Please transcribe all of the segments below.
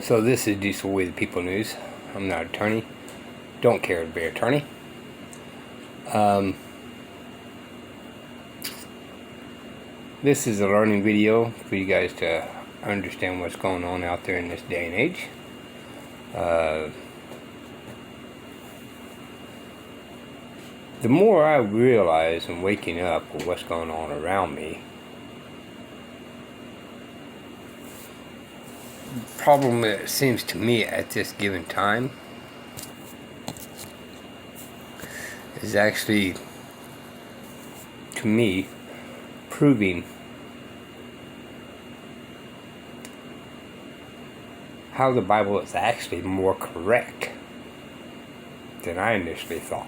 So this is Diesel with People News. I'm not an attorney. Don't care to be an attorney. This is a learning video for you guys to understand what's going on out there in this day and age. The more I realize and waking up with what's going on around me, the problem, it seems to me at this given time, is actually, to me, proving how the Bible is actually more correct than I initially thought.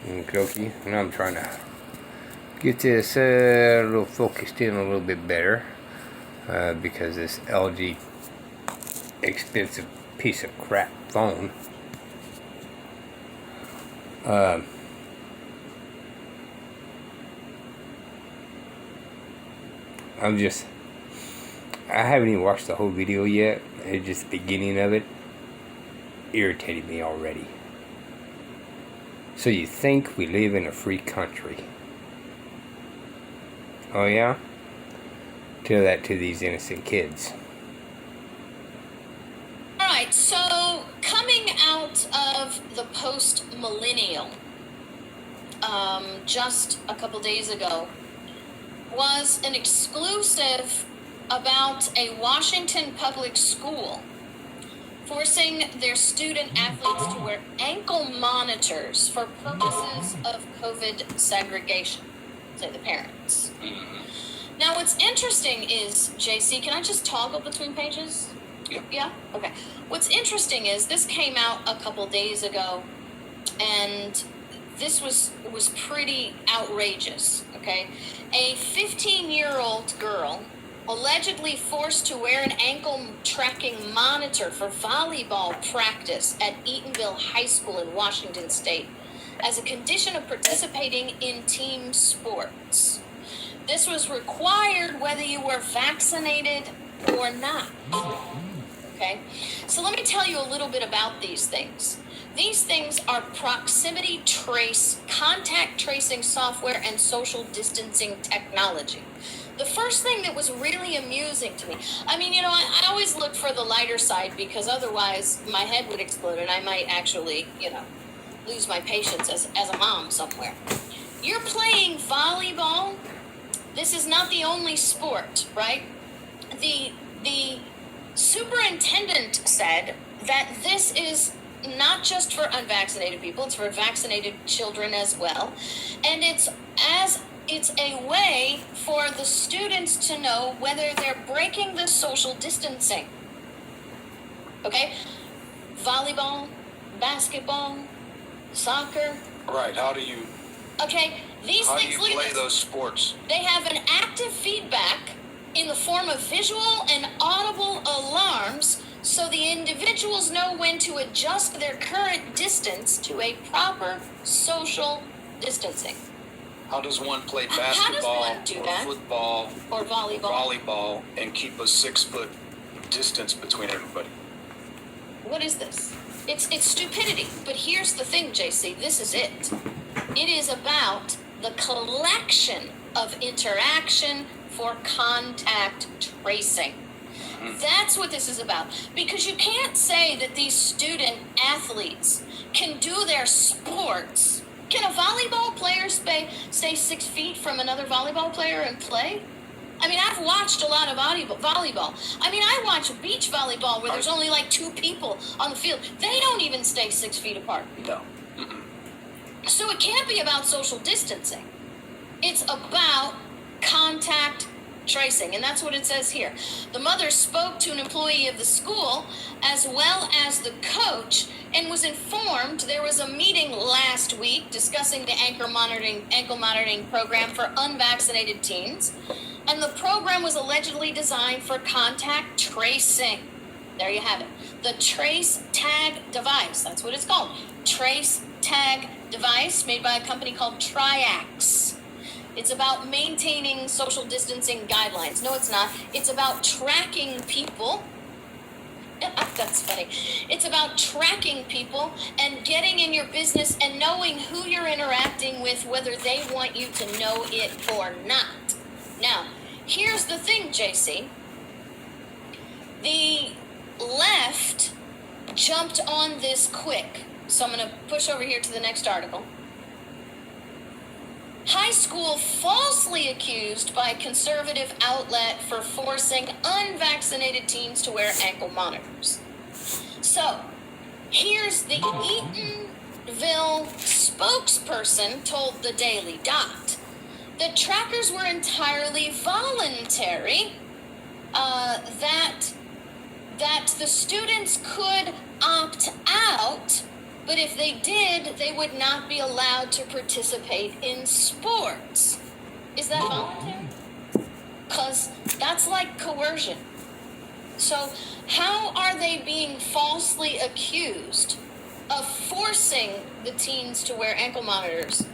Okay, and I'm trying to get this a little focused in a little bit better because this LG expensive piece of crap phone I haven't even watched the whole video yet. It's just the beginning of it irritated me already. So you think we live in a free country? Oh yeah? Tell that to these innocent kids. Alright, so coming out of the post-millennial, just a couple days ago, was an exclusive about a Washington public school forcing their student athletes to wear ankle monitors for purposes of COVID segregation, say the parents. Now what's interesting is, JC, can I just toggle between pages? Yeah? Okay. What's interesting is this came out a couple days ago, and this was pretty outrageous, okay? A 15-year-old girl allegedly forced to wear an ankle tracking monitor for volleyball practice at Eatonville High School in Washington State as a condition of participating in team sports. This was required whether you were vaccinated or not. Okay? So let me tell you a little bit about these things. These things are proximity trace, contact tracing software, and social distancing technology. The first thing that was really amusing to me, I mean, I always look for the lighter side because otherwise my head would explode and I might actually, lose my patience as a mom somewhere. You're playing volleyball. This is not the only sport, right? The superintendent said that this is not just for unvaccinated people, it's for vaccinated children as well. And it's a way for the students to know whether they're breaking the social distancing. Okay? Volleyball, basketball, soccer. Right, how do you play those sports? They have an active feedback in the form of visual and audible alarms so the individuals know when to adjust their current distance to a proper social distancing. How does one play How does basketball one do that? football Or volleyball? And keep a 6-foot distance between everybody? What is this? It's stupidity. But here's the thing, JC, this is it. It is about the collection of interaction for contact tracing. That's what this is about. Because you can't say that these student athletes can do their sports. Can a volleyball player stay 6 feet from another volleyball player and play? I mean, I've watched a lot of volleyball. I mean, I watch beach volleyball where there's only like 2 people on the field. They don't even stay 6 feet apart. No. So it can't be about social distancing. It's about contact tracing, and that's what it says here. The mother spoke to an employee of the school as well as the coach and was informed there was a meeting last week discussing the ankle monitoring program for unvaccinated teens, and the program was allegedly designed for contact tracing. There you have it. The Trace Tag device, that's what it's called. Trace Tag device made by a company called Triax. It's about maintaining social distancing guidelines. No, it's not. It's about tracking people. That's funny. It's about tracking people and getting in your business and knowing who you're interacting with, whether they want you to know it or not. Now, here's the thing, JC. The left jumped on this quick. So I'm going to push over here to the next article. High school falsely accused by conservative outlet for forcing unvaccinated teens to wear ankle monitors. So, here's the Eatonville spokesperson told the Daily Dot that trackers were entirely voluntary, that the students could opt out, but if they did, they would not be allowed to participate in sports. Is that voluntary? Because that's like coercion. So how are they being falsely accused of forcing the teens to wear ankle monitors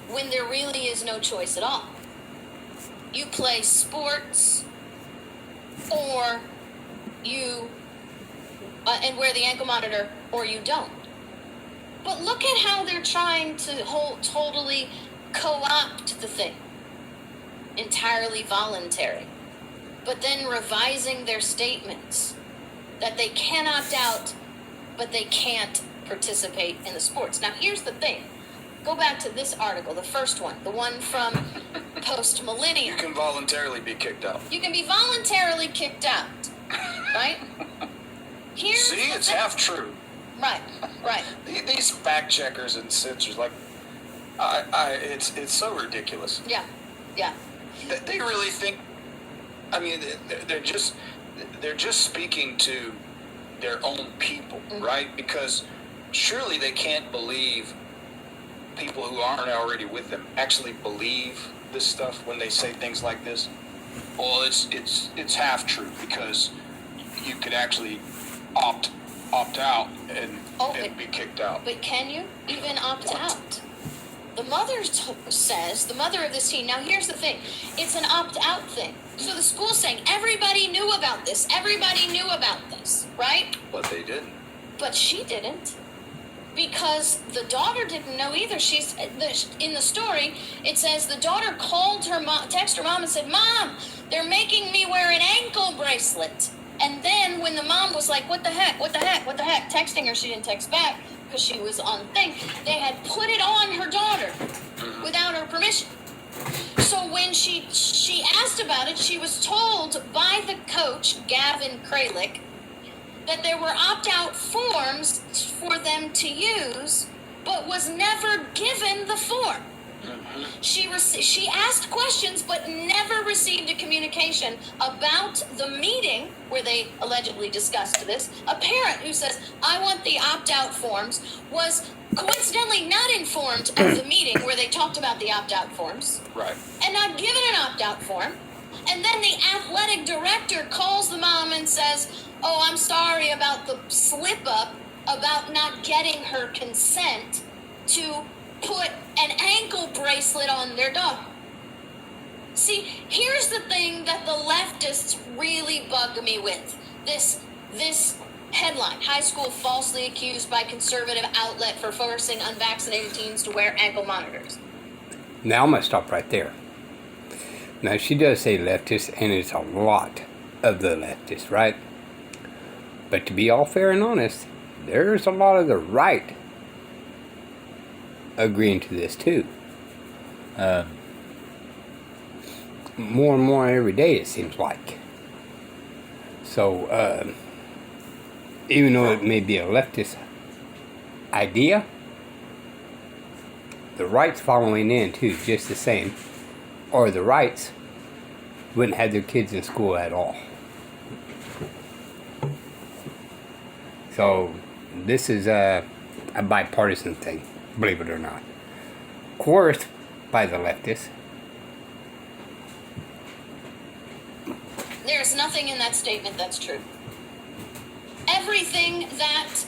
when there really is no choice at all? You play sports or you and wear the ankle monitor, or you don't. But look at how they're trying to totally co-opt the thing. Entirely voluntary. But then revising their statements that they can opt out, but they can't participate in the sports. Now, here's the thing. Go back to this article, the first one, the one from Post-Millennial. You can voluntarily be kicked out. You can be voluntarily kicked out, right? Here's See, it's half true. Right. These fact checkers and censors, like, it's so ridiculous. Yeah. They really think. I mean, they're just speaking to their own people, right? Because surely they can't believe people who aren't already with them actually believe this stuff when they say things like this. Well, it's half true because you could actually opt out and be kicked out. But can you even opt out? The mother says, the mother of this teen, now here's the thing, it's an opt-out thing. So the school's saying, everybody knew about this, right? But they didn't. But she didn't. Because the daughter didn't know either. She's in the story, it says the daughter called her mom, texted her mom and said, "Mom, they're making me wear an ankle bracelet." And then when the mom was like, what the heck, texting her, she didn't text back because she was on thing. They had put it on her daughter without her permission. So when she asked about it, she was told by the coach, Gavin Kralik, that there were opt-out forms for them to use, but was never given the form. She asked questions, but never received a communication about the meeting where they allegedly discussed this. A parent who says, "I want the opt-out forms," was coincidentally not informed of the meeting where they talked about the opt-out forms. Right. And not given an opt-out form. And then the athletic director calls the mom and says, "Oh, I'm sorry about the slip-up about not getting her consent to put an ankle bracelet on their daughter." See, here's the thing that the leftists really bug me with. This headline, high school falsely accused by conservative outlet for forcing unvaccinated teens to wear ankle monitors. Now I'm going to stop right there. Now she does say leftist, and it's a lot of the leftists, right? But to be all fair and honest, there's a lot of the right agreeing to this too. More and more every day, it seems like. So even though it may be a leftist idea, the right's following in too, just the same. Or the rights wouldn't have their kids in school at all. So this is a bipartisan thing, believe it or not. Coerced by the leftists. There's nothing in that statement that's true. Everything that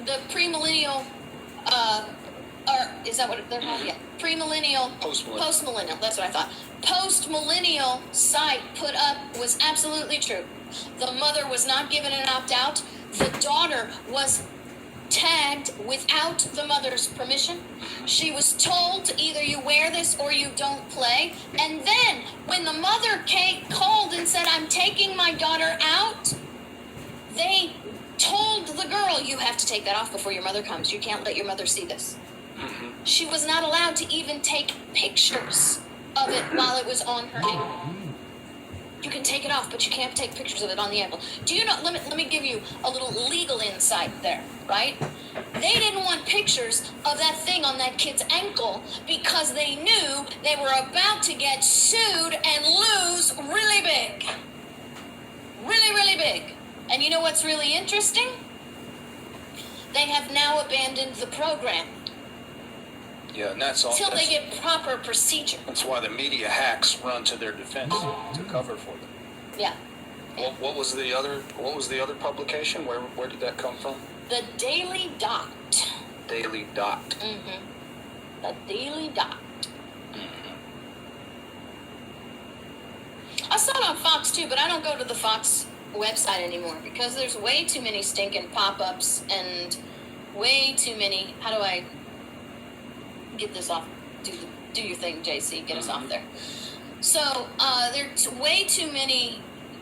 the premillennial or is that what they're called? Yeah, premillennial, Postmillennial. postmillennial. That's what I thought. Postmillennial site put up was absolutely true. The mother was not given an opt-out. The daughter was tagged without the mother's permission. She was told either you wear this or you don't play. And then when the mother called and said, I'm taking my daughter out, they told the girl, you have to take that off before your mother comes. You can't let your mother see this. She was not allowed to even take pictures of it while it was on her ankle. You can take it off, but you can't take pictures of it on the ankle. Do you know, let me give you a little legal insight there, right? They didn't want pictures of that thing on that kid's ankle because they knew they were about to get sued and lose really big. Really, really big. And you know what's really interesting? They have now abandoned the program Yeah, and that's all. until they get proper procedure. That's why the media hacks run to their defense to cover for them. Yeah. What was the other publication? Where did that come from? The Daily Dot. Daily Dot. Mm-hmm. The Daily Dot. I saw it on Fox too, but I don't go to the Fox website anymore because there's way too many stinking pop-ups and way too many. How do I get this off? Do your thing, JC. Get us off there. So there's way too many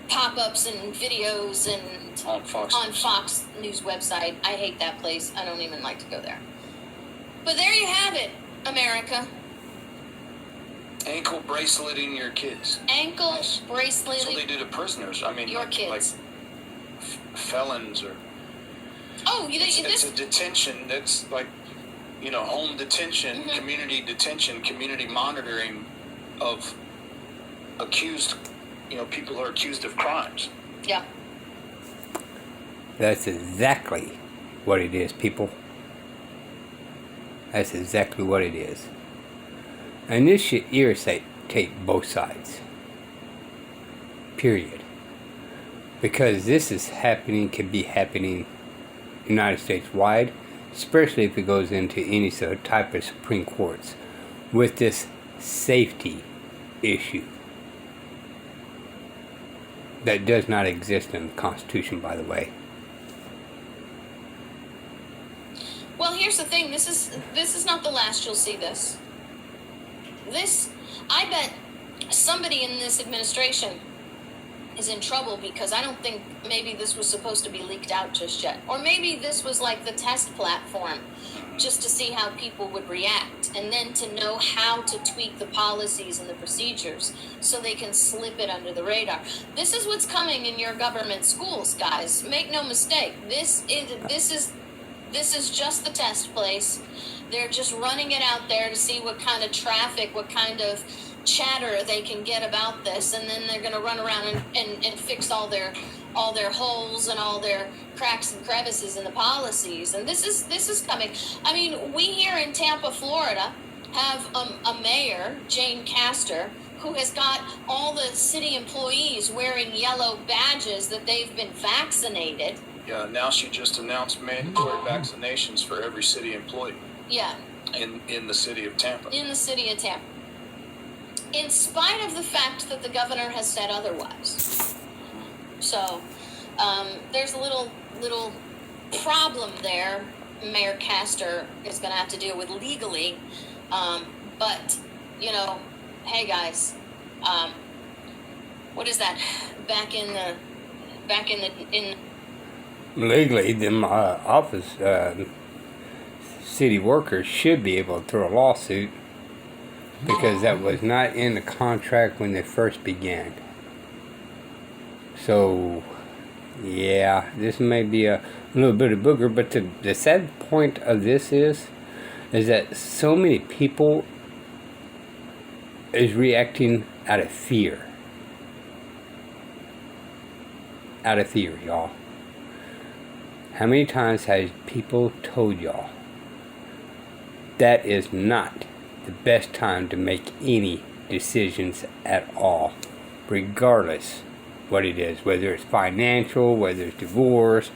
pop-ups and videos and On Fox. on Fox News website. I hate that place. I don't even like to go there. But there you have it, America. Ankle braceleting your kids. Ankle That's what bracelet. they do to prisoners. I mean, Your like kids. felons or. Oh, It's a detention that's like, home detention, Mhm. community detention, community monitoring of accused, people who are accused of crimes. Yeah. That's exactly what it is, people. That's exactly what it is. And this should irritate both sides. Period. Because this is happening, can be happening United States wide, especially if it goes into any sort of type of Supreme Courts with this safety issue that does not exist in the Constitution, by the way. Well, here's the thing. This is not the last you'll see this. I bet somebody in this administration is in trouble because I don't think maybe this was supposed to be leaked out just yet. Or maybe this was like the test platform just to see how people would react and then to know how to tweak the policies and the procedures so they can slip it under the radar. This is what's coming in your government schools, guys. Make no mistake. This is just the test place. They're just running it out there to see what kind of traffic, what kind of chatter they can get about this, and then they're going to run around and fix all their holes and all their cracks and crevices in the policies. And this is coming. I mean, we here in Tampa, Florida, have a mayor, Jane Castor, who has got all the city employees wearing yellow badges that they've been vaccinated. Yeah, now she just announced mandatory vaccinations for every city employee Yeah, in the city of Tampa. in the city of Tampa. In spite of the fact that the governor has said otherwise. So, there's a little problem there Mayor Castor is going to have to deal with legally. But, hey guys, what is that? Back in Legally, them city workers should be able to throw a lawsuit because that was not in the contract when they first began. So, yeah, this may be a little bit of booger, but the sad point of this is that so many people is reacting out of fear. Out of fear, y'all. How many times has people told y'all that is not the best time to make any decisions at all, regardless what it is, whether it's financial, whether it's divorce,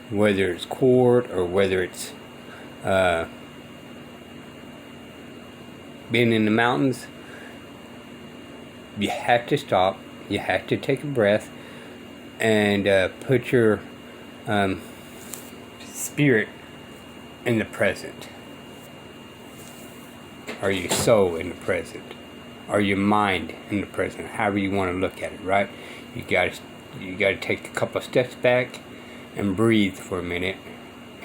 whether it's court, or whether it's being in the mountains, you have to stop. You have to take a breath and put your spirit in the present, or your soul in the present, or your mind in the present, however you want to look at it, right? You gotta take a couple of steps back and breathe for a minute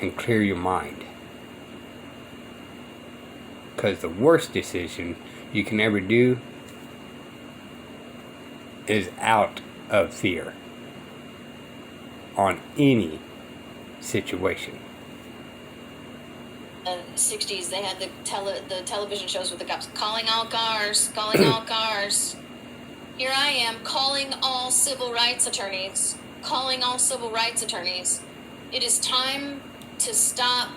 and clear your mind. Because the worst decision you can ever do is out of fear on any situation. The 60s, they had the television shows with the cops calling all cars, calling all cars. Here I am calling all civil rights attorneys, calling all civil rights attorneys. It is time to stop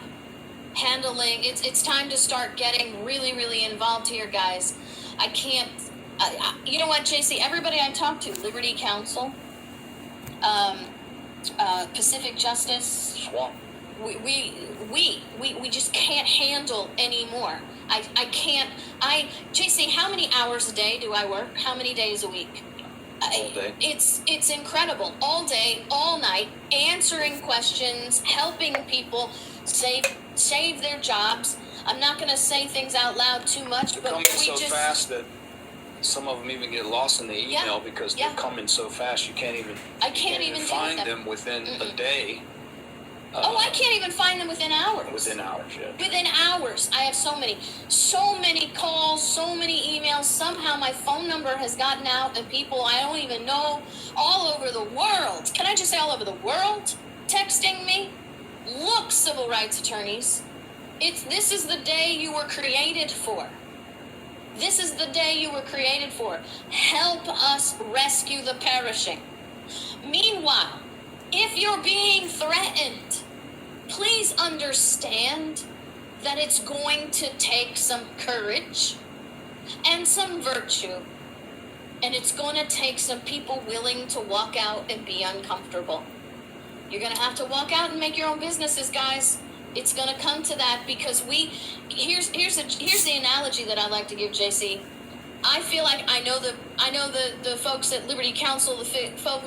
handling. It's time to start getting really, really involved here, guys. I can't. You know what, JC? Everybody I talk to, Liberty Counsel, Pacific Justice, Swamp. we just can't handle anymore. I can't. JC, how many hours a day do I work? How many days a week? All day. It's incredible. All day, all night, answering questions, helping people save their jobs. I'm not going to say things out loud too much, They're but coming we so just fast that some of them even get lost in the email Yeah, because yeah. they're coming so fast you can't even I can't even find take them within a Mm-mm. day. Oh, I can't even find them within hours. Within hours, yeah. Within hours, I have so many calls, so many emails. Somehow my phone number has gotten out, and people I don't even know all over the world. Can I just say all over the world? Texting me. Look, civil rights attorneys, this is the day you were created for. This is the day you were created for. Help us rescue the perishing. Meanwhile, if you're being threatened, please understand that it's going to take some courage and some virtue, and it's going to take some people willing to walk out and be uncomfortable. You're going to have to walk out and make your own businesses, guys. It's going to come to that because here's the analogy that I like to give, JC. I feel like I know the folks at Liberty Counsel, the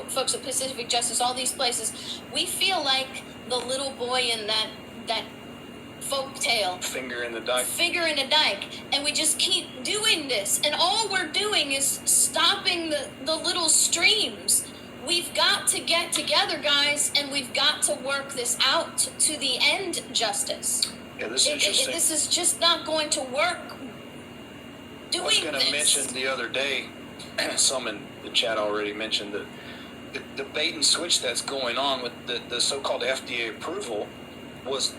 folks at Pacific Justice, all these places. We feel like the little boy in that folk tale. Finger in the dike. Finger in a dike, and we just keep doing this, and all we're doing is stopping the little streams. We've got to get together, guys, and we've got to work this out to the end, Justice. Yeah, this is interesting. This is just not going to work. I was going to mention the other day, some in the chat already mentioned the bait and switch that's going on with the so-called FDA approval was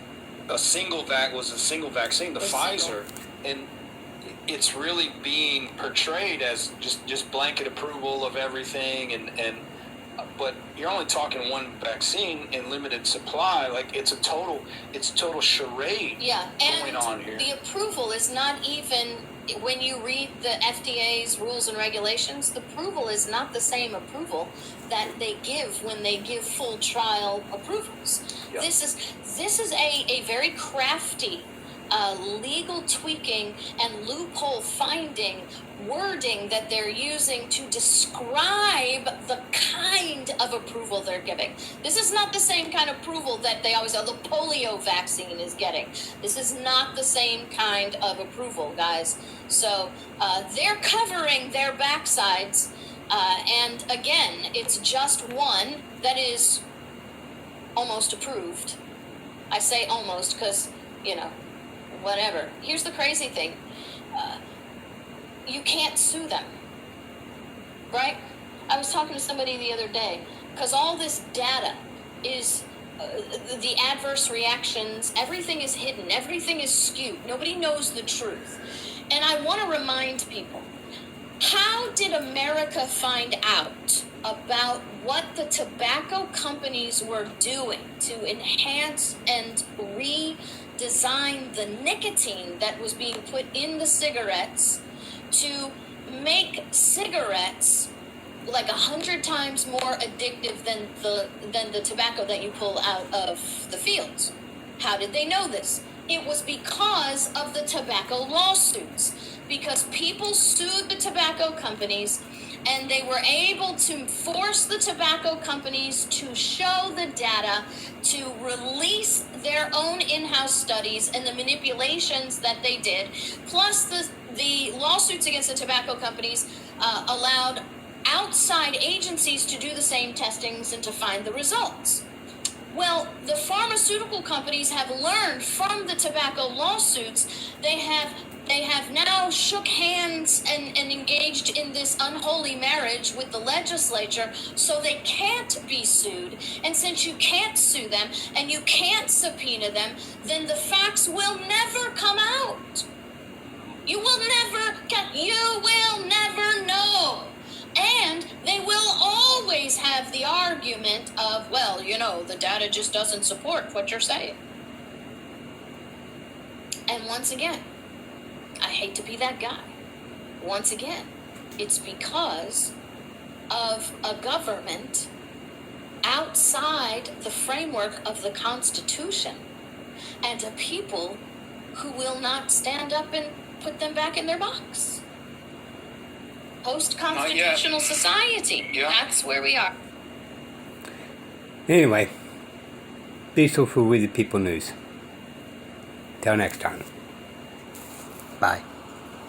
a single vaccine, the Pfizer, and it's really being portrayed as just blanket approval of everything, and but you're only talking one vaccine in limited supply. Like it's total charade going on here. The approval is not even, when you read the FDA's rules and regulations, the approval is not the same approval that they give when they give full trial approvals. Yeah. This is a very crafty legal tweaking and loophole finding wording that they're using to describe the kind of approval they're giving. This is not the same kind of approval that they always the polio vaccine is getting. This is not the same kind of approval, guys. So they're covering their backsides, and again, it's just one that is almost approved. I say almost because, whatever. Here's the crazy thing. You can't sue them, right? I was talking to somebody the other day, because all this data is, the adverse reactions, everything is hidden, everything is skewed. Nobody knows the truth. And I want to remind people, how did America find out about what the tobacco companies were doing to enhance and redesign the nicotine that was being put in the cigarettes to make cigarettes like 100 times more addictive than the tobacco that you pull out of the fields? How did they know this? It was because of the tobacco lawsuits. because people sued the tobacco companies, and they were able to force the tobacco companies to show the data, to release their own in-house studies and the manipulations that they did. Plus, the lawsuits against the tobacco companies allowed outside agencies to do the same testings and to find the results. Well, the pharmaceutical companies have learned from the tobacco lawsuits. They have now shook hands and engaged in this unholy marriage with the legislature, so they can't be sued. And since you can't sue them and you can't subpoena them, then the facts will never come out. You will never know. And they will always have the argument of, well, the data just doesn't support what you're saying. And once again, I hate to be that guy. Once again, it's because of a government outside the framework of the Constitution and a people who will not stand up and put them back in their box. Post-constitutional society. Yeah. That's where we are. Anyway, Diesel for We the People News. Till next time. Bye.